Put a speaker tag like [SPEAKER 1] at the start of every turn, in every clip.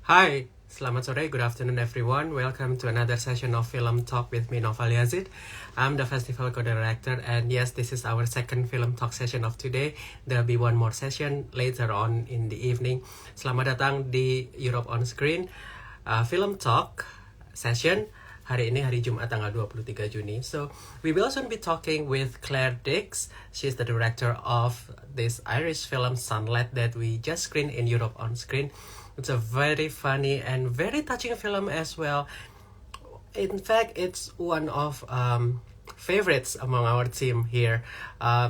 [SPEAKER 1] Hi, selamat sore, good afternoon everyone. Welcome to another session of Film Talk with me, Noval Yazid. I'm the festival co-director, and yes, this is our second Film Talk session of today. There'll be one more session later on in the evening. Selamat datang di Europe on Screen Film Talk session. Hari ini hari Jumat tanggal 23 Juni. So we will also be talking with Claire Dix. She's the director of this Irish film Sunlight that we just screened in Europe on Screen. It's a very funny and very touching film as well. In fact, it's one of favorites among our team here.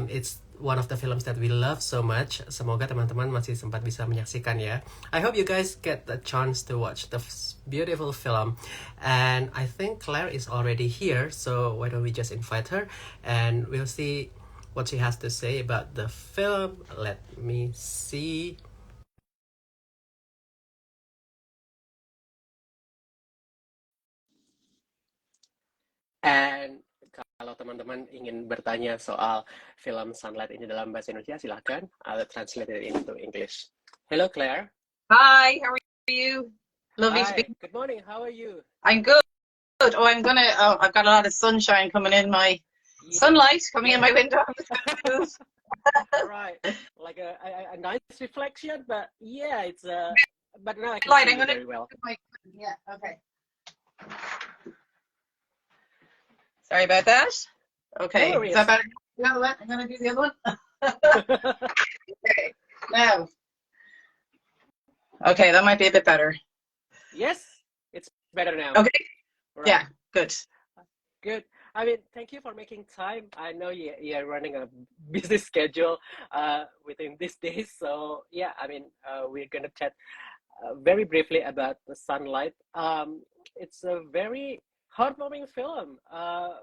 [SPEAKER 1] It's one of the films that we love so much. Semoga teman-teman masih sempat bisa menyaksikan ya. I hope you guys get the chance to watch the beautiful film. And I think Claire is already here, so why don't we just invite her and we'll see what she has to say about the film. Let me see. And kalau teman-teman ingin bertanya soal film Sunlight ini dalam bahasa Indonesia, silahkan. I'll translate it into English. Hello, Claire.
[SPEAKER 2] Hi, how are you? Lovely to be.
[SPEAKER 1] Good morning. How are you?
[SPEAKER 2] I'm good. Oh, I've got a lot of sunshine coming in my sunlight coming in my window.
[SPEAKER 1] Right, like a nice reflection, but yeah, it's but now I can
[SPEAKER 2] Light,
[SPEAKER 1] see you very well.
[SPEAKER 2] Yeah, okay. Sorry about that. Okay,
[SPEAKER 1] No
[SPEAKER 2] is that better? The other one? I'm gonna do the other one. Okay, now. Okay, that might be a bit better.
[SPEAKER 1] Yes, it's better now.
[SPEAKER 2] Okay.
[SPEAKER 1] Right.
[SPEAKER 2] Yeah, good.
[SPEAKER 1] Good. I mean, thank you for making time. I know you're running a busy schedule within these days. So yeah, I mean, we're gonna chat very briefly about the Sunlight. It's a very heartwarming film.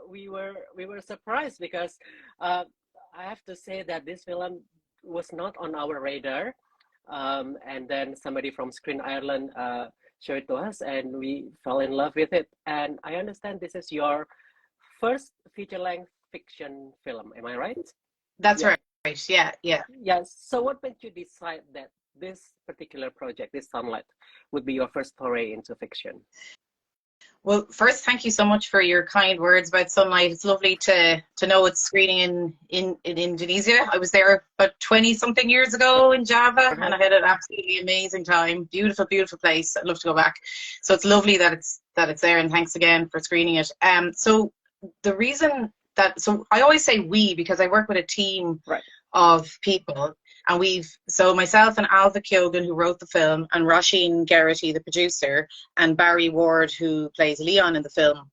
[SPEAKER 1] We were surprised because I have to say that this film was not on our radar. And then somebody from Screen Ireland showed it to us, and we fell in love with it. And I understand this is your first feature-length fiction film. Am I right?
[SPEAKER 2] That's right. Yeah.
[SPEAKER 1] Yes. So what made you decide that this particular project, this Sunlight, would be your first foray into fiction?
[SPEAKER 2] Well, first, thank you so much for your kind words about Sunlight. It's lovely to know it's screening in Indonesia. I was there about 20-something years ago in Java, and I had an absolutely amazing time. Beautiful, beautiful place. I'd love to go back. So it's lovely that it's there, and thanks again for screening it. So the reason so I always say we because I work with a team of people. And so myself and Alva Kyogan, who wrote the film, and Roisin Geraghty, the producer, and Barry Ward, who plays Leon in the film,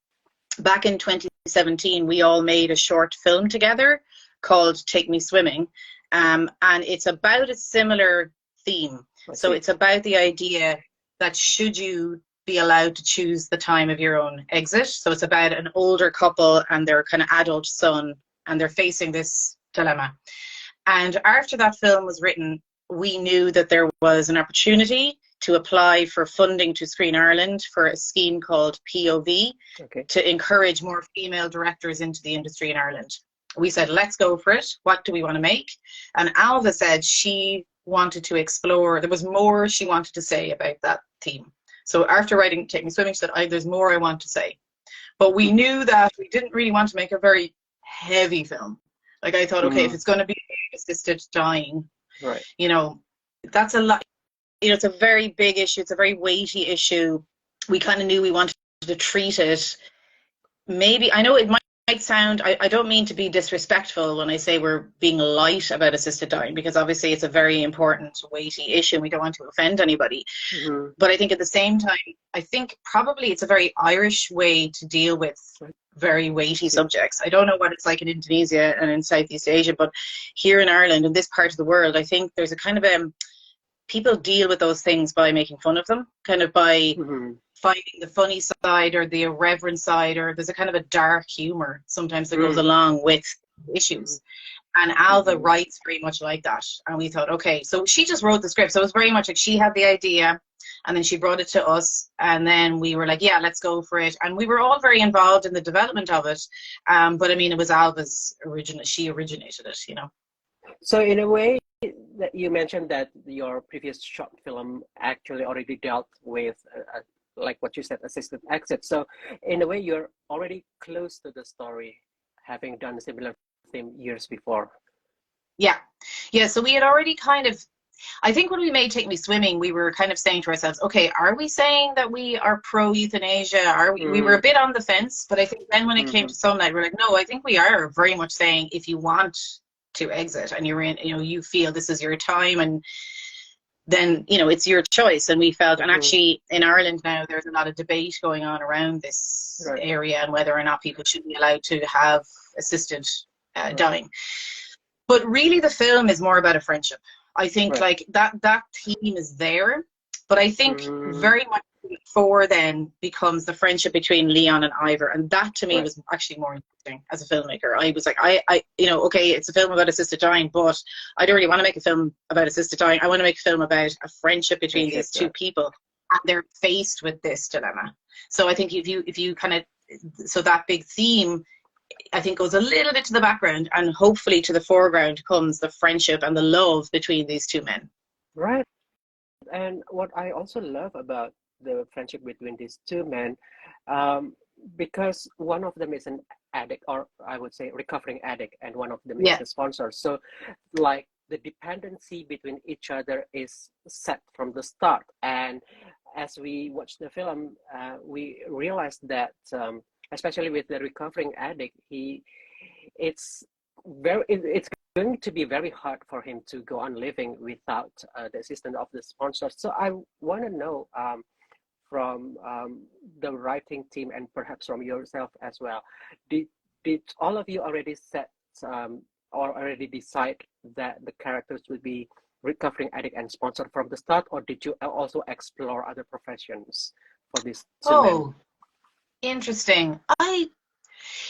[SPEAKER 2] back in 2017, we all made a short film together called Take Me Swimming. And it's about a similar theme. So it's about the idea that should you be allowed to choose the time of your own exit. So it's about an older couple and their kind of adult son, and they're facing this dilemma. And after that film was written, we knew that there was an opportunity to apply for funding to Screen Ireland for a scheme called POV to encourage more female directors into the industry in Ireland. We said, let's go for it. What do we want to make? And Alva said she wanted to explore, there was more she wanted to say about that theme. So after writing Take Me Swimming, she said, there's more I want to say. But we knew that we didn't really want to make a very heavy film. Like I thought, okay, if it's going to be assisted dying, that's a lot. It's a very big issue. It's a very weighty issue. We kind of knew we wanted to treat it. Maybe, I know it might sound, I don't mean to be disrespectful when I say we're being light about assisted dying, because obviously it's a very important, weighty issue and we don't want to offend anybody. But I think at the same time, I think probably it's a very Irish way to deal with very weighty subjects. I don't know what it's like in Indonesia and in Southeast Asia, but here in Ireland, in this part of the world, I think there's a kind of people deal with those things by making fun of them, kind of by finding the funny side or the irreverent side, or there's a kind of a dark humor sometimes that goes along with issues. And Alva writes very much like that. And we thought, okay, so she just wrote the script. So it was very much like she had the idea and then she brought it to us. And then we were like, yeah, let's go for it. And we were all very involved in the development of it. But I mean, it was Alva's she originated it,
[SPEAKER 1] So in a way,
[SPEAKER 3] that you mentioned that your previous short film actually already dealt with, like what you said, assisted exit. So in a way, you're already close to the story, having done a similar theme years before.
[SPEAKER 2] Yeah. Yeah. So we had already kind of, I think when we made Take Me Swimming, we were kind of saying to ourselves, okay, are we saying that we are pro euthanasia? Are we were a bit on the fence, but I think then when it came to Some Night, we're like, no, I think we are very much saying if you want to exit and you're in, you feel this is your time, and then, it's your choice. And we felt, and actually in Ireland now, there's a lot of debate going on around this area and whether or not people should be allowed to have assisted dying. But really the film is more about a friendship. I think like that theme is there, but I think very much before then becomes the friendship between Leon and Ivor, and that to me was actually more interesting as a filmmaker. I was like, I okay, it's a film about assisted dying, but I don't really want to make a film about assisted dying. I want to make a film about a friendship between these two people, and they're faced with this dilemma. So I think if you kind of, so that big theme, I think, goes a little bit to the background, and hopefully to the foreground comes the friendship and the love between these two men.
[SPEAKER 3] Right. And what I also love about the friendship between these two men, because one of them is an addict, or I would say recovering addict, and one of them is the sponsor. So like the dependency between each other is set from the start. And as we watch the film, we realize that especially with the recovering addict, it's going to be very hard for him to go on living without the assistance of the sponsor. So I want to know from the writing team, and perhaps from yourself as well, did all of you already set or already decide that the characters will be recovering addict and sponsor from the start, or did you also explore other professions for these two men?
[SPEAKER 2] Interesting.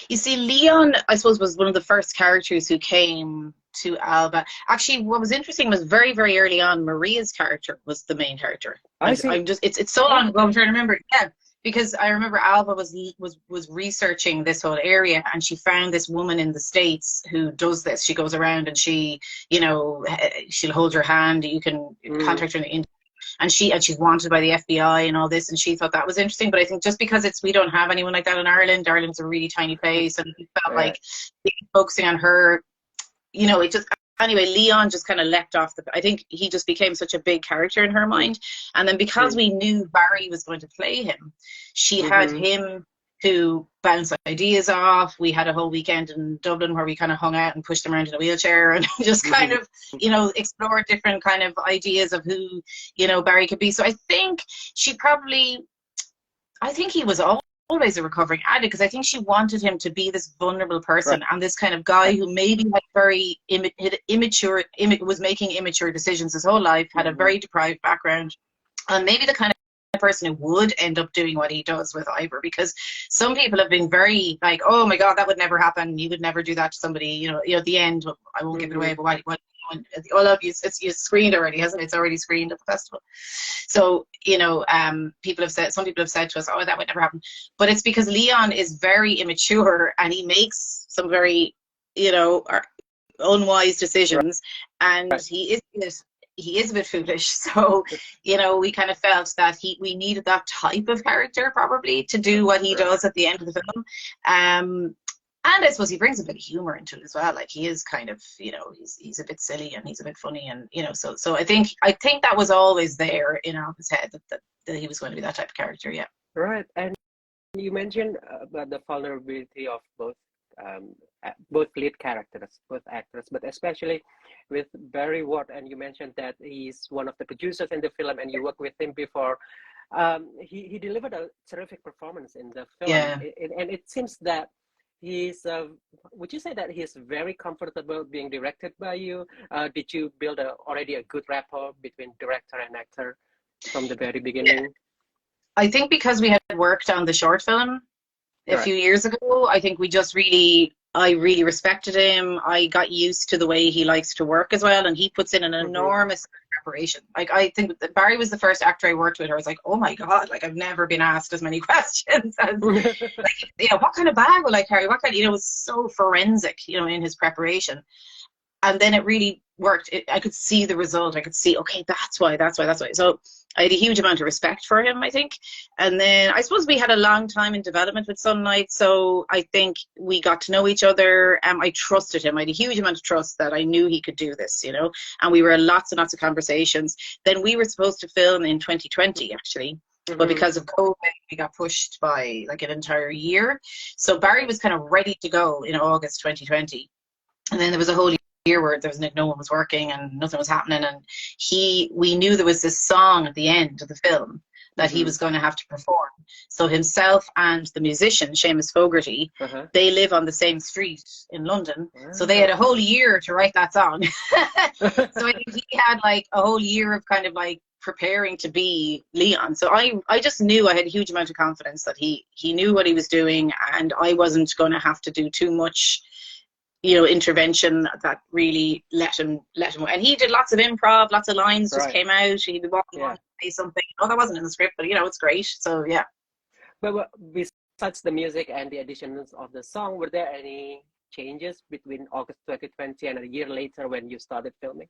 [SPEAKER 2] You see, Leon, I suppose, was one of the first characters who came to Alba. Actually, what was interesting was very, very early on, Maria's character was the main character. It's so long ago, I'm trying to remember. Yeah, because I remember Alba was researching this whole area, and she found this woman in the States who does this. She goes around and she'll hold your hand. You can contact her in the internet. And she's wanted by the FBI and all this, and she thought that was interesting. But I think just because we don't have anyone like that in Ireland. Ireland's a really tiny place, and we felt like focusing on her, it just, anyway, Leon just kind of leapt off I think he just became such a big character in her mind. And then because we knew Barry was going to play him, she had him to bounce ideas off. We had a whole weekend in Dublin where we kind of hung out and pushed him around in a wheelchair and just kind of, explored different kind of ideas of who, Barry could be. So I think he was always a recovering addict, because I think she wanted him to be this vulnerable person and this kind of guy who maybe had very immature, was making immature decisions his whole life, had a very deprived background, and maybe the kind of person who would end up doing what he does with Ivor, because some people have been very like, oh my God, that would never happen. You would never do that to somebody. At the end, I won't give it away, but what all of you, it's screened already, hasn't it? It's already screened at the festival. So some people have said to us, oh, that would never happen. But it's because Leon is very immature, and he makes some very unwise decisions, and he is a bit foolish. So, we kind of felt that we needed that type of character probably to do what he does at the end of the film. And I suppose he brings a bit of humor into it as well. Like, he is kind of, he's a bit silly and he's a bit funny, and so I think that was always there in Alba's head, that he was going to be that type of character. Yeah.
[SPEAKER 3] Right. And you mentioned about the vulnerability of both lead characters, both actors, but especially with Barry Ward. And you mentioned that he's one of the producers in the film, and you worked with him before. He delivered a terrific performance in the film.
[SPEAKER 2] Yeah.
[SPEAKER 3] And it seems that he's, would you say that he's very comfortable being directed by you? Did you build already a good rapport between director and actor from the very beginning?
[SPEAKER 2] Yeah. I think because we had worked on the short film a few years ago, I think I really respected him. I got used to the way he likes to work as well, and he puts in an enormous preparation. Like, I think that Barry was the first actor I worked with. I was like, oh my God, like, I've never been asked as many questions as, like, what kind of bag will I carry? What kind? It was so forensic, in his preparation. and then it really worked. I could see the result. I could see, okay, that's why. So I had a huge amount of respect for him, I think. And then I suppose we had a long time in development with Sunlight, so I think we got to know each other. I trusted him. I had a huge amount of trust that I knew he could do this, you know. And we were in lots and lots of conversations. Then we were supposed to film in 2020, actually. But because of COVID, we got pushed by like an entire year. So Barry was kind of ready to go in August 2020. And then there was a whole year where there was no one was working and nothing was happening. And we knew there was this song at the end of the film that he was going to have to perform. So himself and the musician, Seamus Fogarty, they live on the same street in London. So they had a whole year to write that song. So I think he had like a whole year of kind of like preparing to be Leon. So I just knew, I had a huge amount of confidence that he knew what he was doing, and I wasn't going to have to do too much, you know, intervention that really let him. And he did lots of improv, lots of lines just came out. He'd be walking on, say something. Oh, that wasn't in the script, but you know, it's great. So yeah.
[SPEAKER 3] But besides the music and the additions of the song, were there any changes between August 2020 and a year later when you started filming?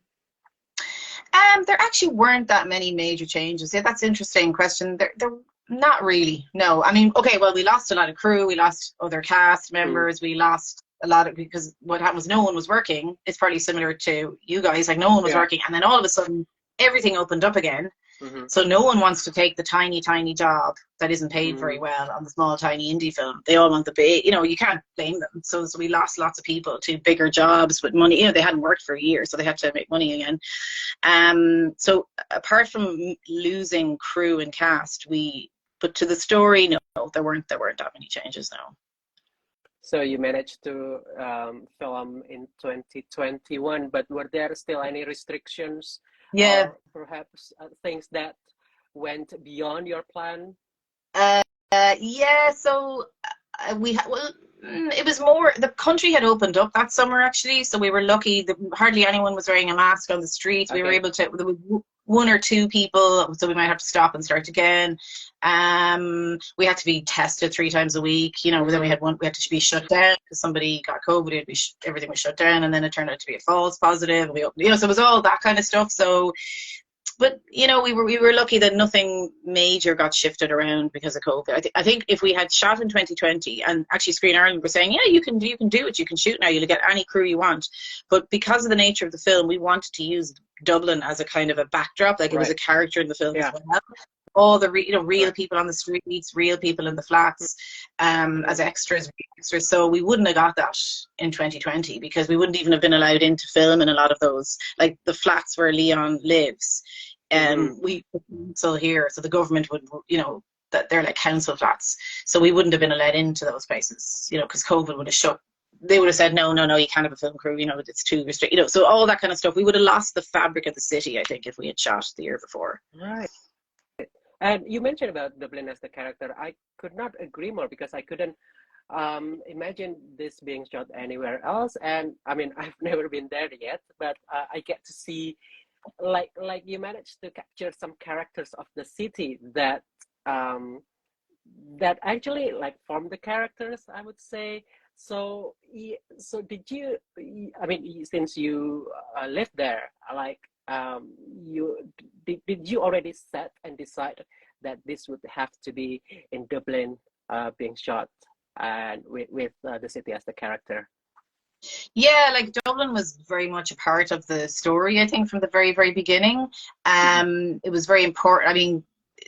[SPEAKER 2] There actually weren't that many major changes. Yeah, that's an interesting question. There not really. No, I mean, okay, well, we lost a lot of crew, we lost other cast members, we lost a lot of, because what happened was no one was working. It's probably similar to you guys, like no one was working, and then all of a sudden everything opened up again. So no one wants to take the tiny job that isn't paid very well on the small tiny indie film. They all want the big, you know, you can't blame them. So we lost lots of people to bigger jobs with money. You know, they hadn't worked for a year, so they had to make money again. So apart from losing crew and cast, but to the story, no, there weren't that many changes, no.
[SPEAKER 3] So you managed to film in 2021, but were there still any restrictions?
[SPEAKER 2] Yeah.
[SPEAKER 3] Or perhaps things that went beyond your plan?
[SPEAKER 2] Yeah, so it was more, the country had opened up that summer actually, so we were lucky that hardly anyone was wearing a mask on the street. We were able to, there was one or two people, so we might have to stop and start again. We had to be tested 3 times a week, you know. Then we had to be shut down because somebody got COVID. Everything was shut down, and then it turned out to be a false positive. And we opened, you know, so it was all that kind of stuff. So, but you know, we were lucky that nothing major got shifted around because of COVID. I think if we had shot in 2020, and actually Screen Ireland were saying, yeah, you can do it, you can shoot now, you'll get any crew you want. But because of the nature of the film, we wanted to use Dublin as a kind of a backdrop, like it was a character in the film as well. All the real people on the streets, real people in the flats, as extras. So we wouldn't have got that in 2020 because we wouldn't even have been allowed in to film in a lot of those, like the flats where Leon lives. We still here, so the government would, you know, that they're like council flats, so we wouldn't have been allowed into those places, you know, because COVID would have shut. They would have said, no, you can't have a film crew, you know, it's too restricted, you know, so all that kind of stuff. We would have lost the fabric of the city, I think, if we had shot the year before.
[SPEAKER 3] Right. And you mentioned about Dublin as the character. I could not agree more, because I couldn't imagine this being shot anywhere else. And I mean, I've never been there yet, but I get to see, like you managed to capture some characters of the city that that actually like form the characters, I would say. So did you, I mean, since you lived there, like did you already set and decide that this would have to be in Dublin, being shot, and with the city as the character?
[SPEAKER 2] Yeah, like Dublin was very much a part of the story, I think, from the very, very beginning. It was very important. I mean,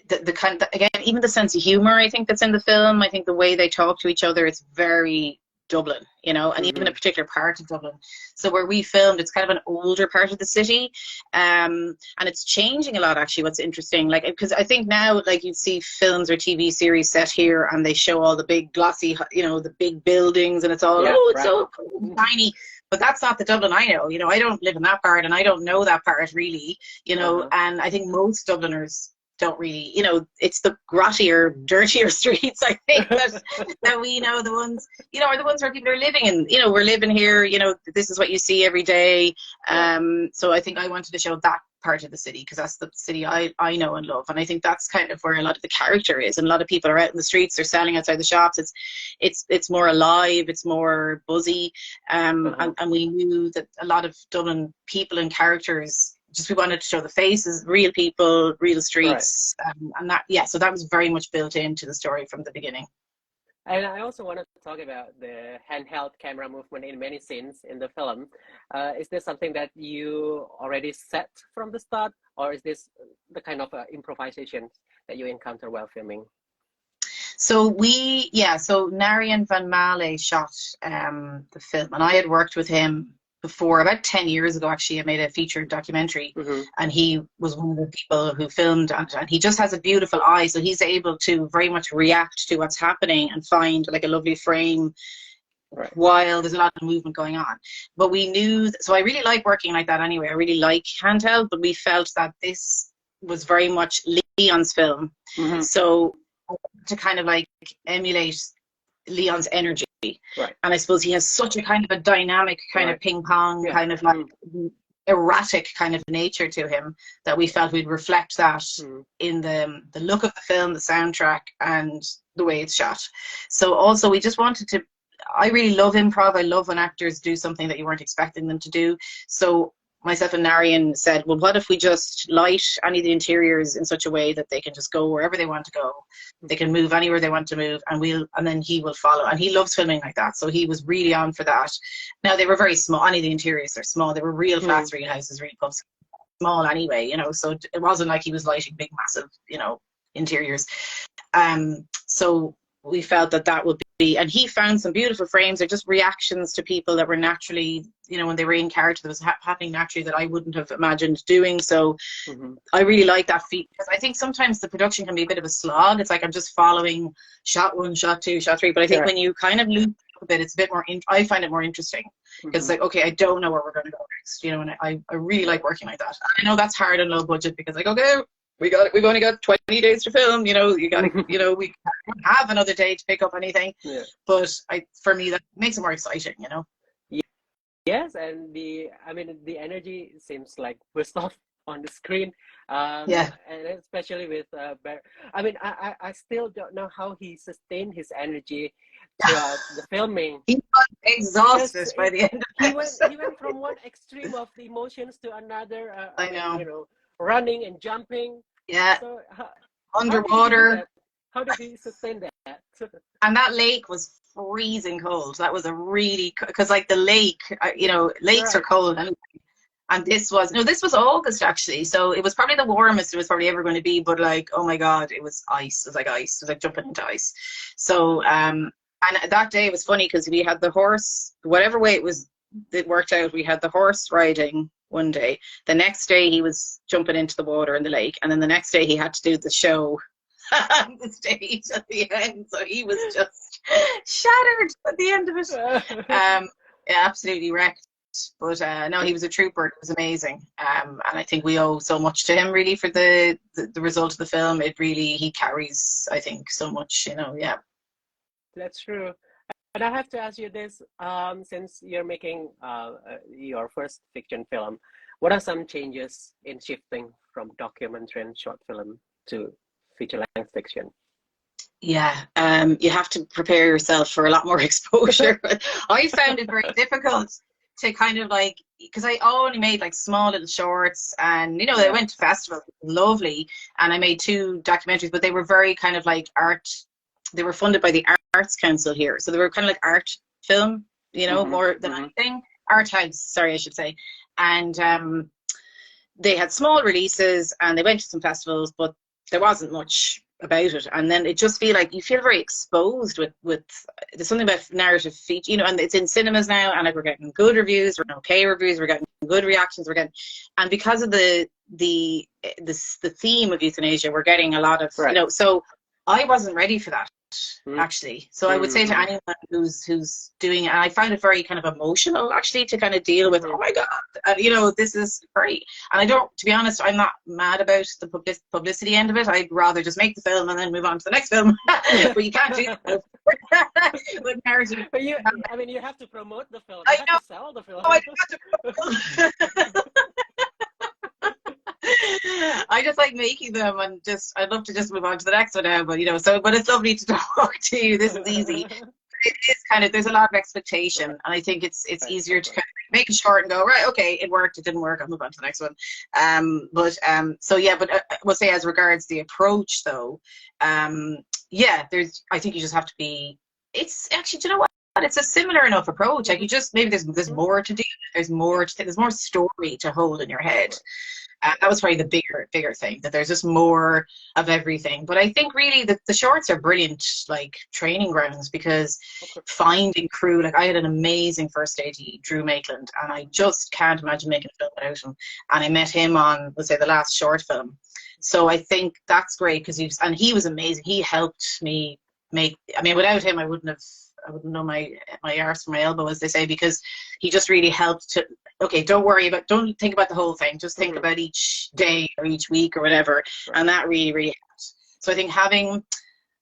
[SPEAKER 2] the kind of, again, even the sense of humor, I think, that's in the film. I think the way they talk to each other, it's very Dublin, you know, and even a particular part of Dublin. So where we filmed, it's kind of an older part of the city, and it's changing a lot, actually. What's interesting, like, because I think now, like, you see films or TV series set here and they show all the big glossy, you know, the big buildings, and it's all so tiny. But that's not the Dublin I know. You know, I don't live in that part, and I don't know that part really, you know. And I think most Dubliners don't really, you know, it's the grottier, dirtier streets, I think, that we know, the ones, you know, are the ones where people are living in. You know, we're living here, you know, this is what you see every day. So I think I wanted to show that part of the city, because that's the city I know and love. And I think that's kind of where a lot of the character is. And a lot of people are out in the streets, they're selling outside the shops. It's more alive, it's more buzzy. And we knew that a lot of Dublin people and characters, just we wanted to show the faces, real people, real streets, and that, yeah, so that was very much built into the story from the beginning.
[SPEAKER 3] And I also wanted to talk about the handheld camera movement in many scenes in the film. Is this something that you already set from the start, or is this the kind of improvisation that you encounter while filming?
[SPEAKER 2] So so Narian van Male shot the film, and I had worked with him before, about 10 years ago, actually. I made a featured documentary, and he was one of the people who filmed, and he just has a beautiful eye, so he's able to very much react to what's happening and find like a lovely frame while there's a lot of movement going on. But we knew, so I really like working like that anyway. I really like handheld, but we felt that this was very much Leon's film. So to kind of like emulate Leon's energy. And I suppose he has such a kind of a dynamic kind of ping pong kind of like erratic kind of nature to him, that we felt we'd reflect that in the look of the film, the soundtrack, and the way it's shot. So also we just wanted to, I really love improv. I love when actors do something that you weren't expecting them to do. So myself and Narian said, well, what if we just light any of the interiors in such a way that they can just go wherever they want to go. They can move anywhere they want to move, and then he will follow. And he loves filming like that, so he was really on for that. Now, they were very small. Any of the interiors are small. They were real flat screen houses, really pubs, small anyway, you know, so it wasn't like he was lighting big, massive, you know, interiors. So we felt that would be, and he found some beautiful frames. They're just reactions to people that were naturally, you know, when they were in character, that was happening naturally, that I wouldn't have imagined doing. So I really like that feat, because I think sometimes the production can be a bit of a slog. It's like I'm just following shot 1, shot 2, shot 3. But I think when you kind of loop a bit, it's a bit more, I find it more interesting. Because it's like, okay, I don't know where we're going to go next, you know, and I really like working like that. I know that's hard and low budget, because like, okay, we've only got 20 days to film, you know, you got to, you know, we don't have another day to pick up anything. But for me, that makes it more exciting, you know.
[SPEAKER 3] Yes, and the energy seems like burst off on the screen. And especially with I still don't know how he sustained his energy throughout the filming.
[SPEAKER 2] He was exhausted by the end of it.
[SPEAKER 3] He went from one extreme of the emotions to another.
[SPEAKER 2] I know.
[SPEAKER 3] You know, running and jumping.
[SPEAKER 2] Yeah.
[SPEAKER 3] So,
[SPEAKER 2] underwater.
[SPEAKER 3] How did he sustain that?
[SPEAKER 2] And that lake was freezing cold. That was a really, because like the lake, you know, lakes are cold anyway. And this was August actually, so it was probably the warmest it was probably ever going to be. But like, oh my God, it was ice. It was like ice. It was like jumping into ice. So and that day was funny, because we had the horse, whatever way it worked out. We had the horse riding one day. The next day he was jumping into the water in the lake, and then the next day he had to do the show on the stage at the end. So he was just shattered at the end of it. Yeah, absolutely wrecked. But no, he was a trooper. It was amazing. And I think we owe so much to him, really, for the result of the film. He carries, I think, so much, you know. Yeah,
[SPEAKER 3] that's true. And I have to ask you this, since you're making your first fiction film, what are some changes in shifting from documentary and short film to feature-length fiction?
[SPEAKER 2] Yeah, you have to prepare yourself for a lot more exposure. I found it very difficult to kind of like, because I only made like small little shorts, and you know, I went to festivals, lovely, and I made 2 documentaries, but they were very kind of like art. They were funded by the Arts Council here, so they were kind of like art film, you know, more than anything. Art house, sorry, I should say. And they had small releases, and they went to some festivals, but there wasn't much about it. And then it just you feel very exposed with there's something about narrative feature, you know, and it's in cinemas now, and like we're getting good reviews, we're getting okay reviews, we're getting good reactions, and because of the theme of euthanasia, we're getting a lot of, you know, so I wasn't ready for that. actually. So I would say to anyone who's doing it, and I find it very kind of emotional actually to kind of deal with, oh my God, this is great. And I don't, to be honest, I'm not mad about the publicity end of it. I'd rather just make the film and then move on to the next film. But you can't do that with narrative.
[SPEAKER 3] But you have to promote the film.
[SPEAKER 2] I
[SPEAKER 3] You have to sell the film.
[SPEAKER 2] Oh, I have to I just like making them, and I'd love to just move on to the next one now, but but it's lovely to talk to you. This is easy. It is kind of, there's a lot of expectation, and I think it's easier to kind of make it short and go, right, okay, it worked, it didn't work, I'll move on to the next one. But we'll say as regards the approach though, I think you just have to be, it's actually, do you know what? It's a similar enough approach. Like, you just, maybe there's more to do. There's more story to hold in your head. That was probably the bigger thing, that there's just more of everything. But I think really the shorts are brilliant, like training grounds, because finding crew, like I had an amazing first AD, Drew Maitland, and I just can't imagine making a film without him. And I met him on, let's say, the last short film. So I think that's great, because he was amazing. He helped me without him, I wouldn't know my arse from my elbow, as they say, because he just really helped to, okay, don't think about the whole thing, just think about each day or each week or whatever. And that really, really helped. So I think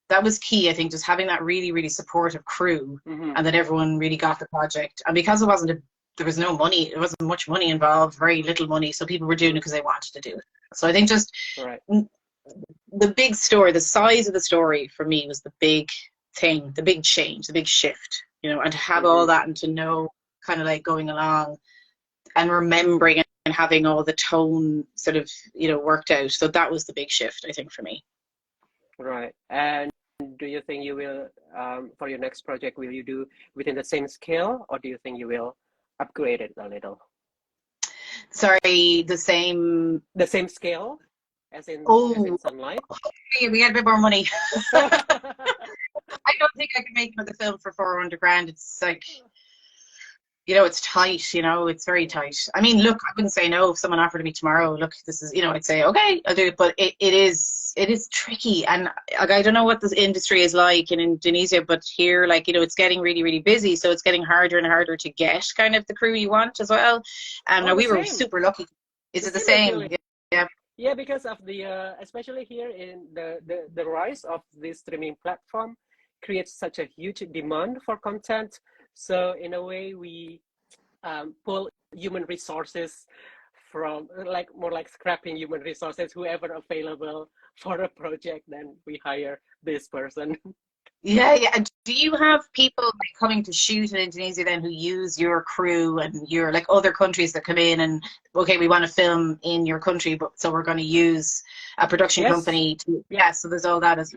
[SPEAKER 2] that was key. I think just having that really, really supportive crew, and that everyone really got the project. And because there was no money, there wasn't much money involved, very little money, so people were doing it because they wanted to do it. So I think just the big story, the size of the story for me was the big thing, the big change, the big shift, and to have all that, and to know kind of like going along and remembering and having all the tone sort of, worked out. So that was the big shift, I think, for me.
[SPEAKER 3] Right. And do you think you will, for your next project, will you do within the same scale, or do you think you will upgrade it a little?
[SPEAKER 2] Sorry, the same
[SPEAKER 3] scale as in Sunlight?
[SPEAKER 2] We had a bit more money. I don't think I can make another film for 400 grand. It's like, it's tight, it's very tight. I mean, look, I wouldn't say no if someone offered me tomorrow, look, this is, I'd say, okay, I'll do it. But it is tricky. And like, I don't know what this industry is like in Indonesia, but here, like, it's getting really, really busy. So it's getting harder and harder to get kind of the crew you want as well. Now, we were super lucky. Is it the same? Yeah.
[SPEAKER 3] Yeah, because of the, especially here in the rise of this streaming platform creates such a huge demand for content. So in a way, we pull human resources from, more like scrapping human resources, whoever available for a project, then we hire this person.
[SPEAKER 2] Yeah. And do you have people like coming to shoot in Indonesia then who use your crew, and your like other countries that come in and, okay, we want to film in your country, but so we're going to use a production company to, so there's all that as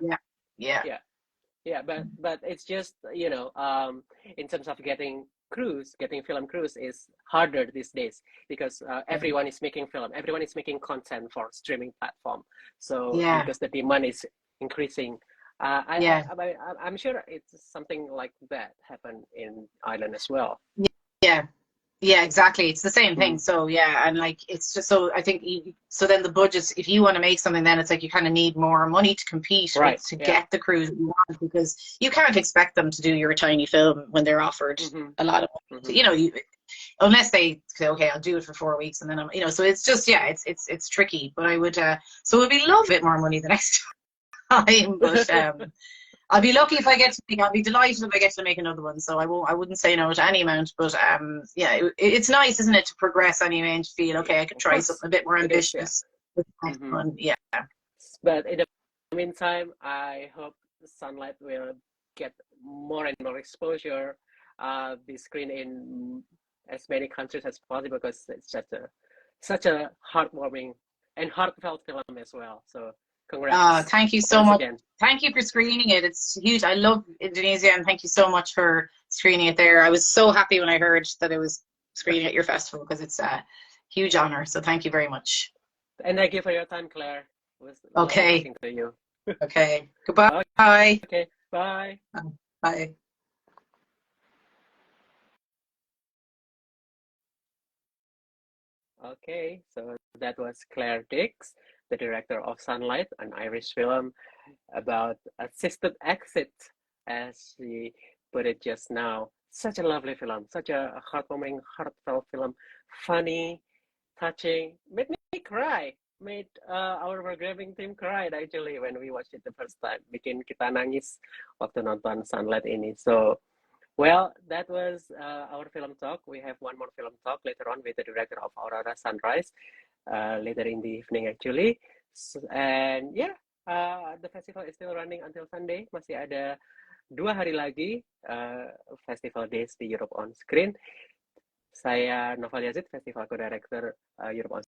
[SPEAKER 3] but it's just, in terms of getting film crews is harder these days, because everyone is making film, everyone is making content for streaming platform. So because the demand is increasing, I'm sure it's something like that happened in Ireland as well.
[SPEAKER 2] Yeah, exactly. It's the same thing. So and like, it's just, so I think so then the budgets, if you want to make something, then it's like you kind of need more money to compete to get the crews you want, because you can't expect them to do your tiny film when they're offered a lot of money. Unless they say, okay, I'll do it for 4 weeks, and then so it's just it's tricky. But I would so it would be love a bit more money the next time, but I'll be lucky if I get to I'll be delighted if I get to make another one. So I wouldn't say no to any amount. But it's nice, isn't it, to progress anyway and to feel, okay, I could try something a bit more ambitious with the next one. Yeah.
[SPEAKER 3] But in the meantime, I hope Sunlight will get more and more exposure, be screened in as many countries as possible, because it's such a heartwarming and heartfelt film as well. So congrats.
[SPEAKER 2] Thank you so much. Again. Thank you for screening it. It's huge. I love Indonesia, and thank you so much for screening it there. I was so happy when I heard that it was screening at your festival, because it's a huge honor. So thank you very much.
[SPEAKER 3] And thank you for your time, Claire. It was
[SPEAKER 2] okay.
[SPEAKER 3] Talking to you.
[SPEAKER 2] Okay. Goodbye.
[SPEAKER 3] Okay. Bye.
[SPEAKER 2] Bye.
[SPEAKER 3] Okay, so that was Claire Dix, the director of Sunlight, an Irish film about assisted exit, as she put it just now. Such a lovely film, such a heartwarming, heartfelt film, funny, touching, made me cry, made our programming team cried actually when we watched it the first time. Bikin kita nangis waktu nonton Sunlight ini. So, well, that was our film talk. We have one more film talk later on with the director of Aurora Sunrise, later in the evening actually. And yeah, the festival is still running until Sunday. Masih ada 2 hari lagi festival days di Europe on Screen. Saya Noval Yazid, Festival Co-Director Europe on